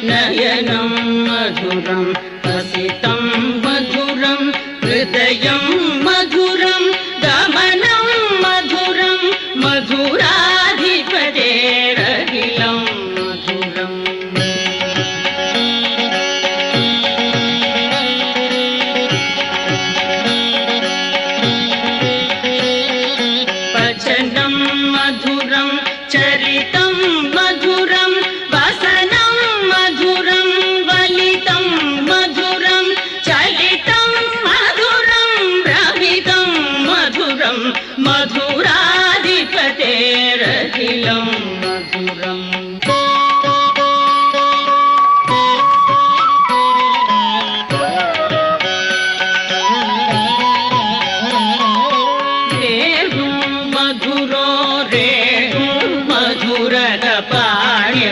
नयनं मधुरं हसितं मधुरं हृदयं मधुरं गमनं मधुरं मधुराधिपतेरखिलं मधुरम् वचनं मधुरं चरितं मधुरं वसनं मधुरं वलितं मधुरं चलितं मधुरं भ्रमितं मधुरं मधुराधिपतेरखिलं मधुरम् मधुरो रे मधुरपाण्य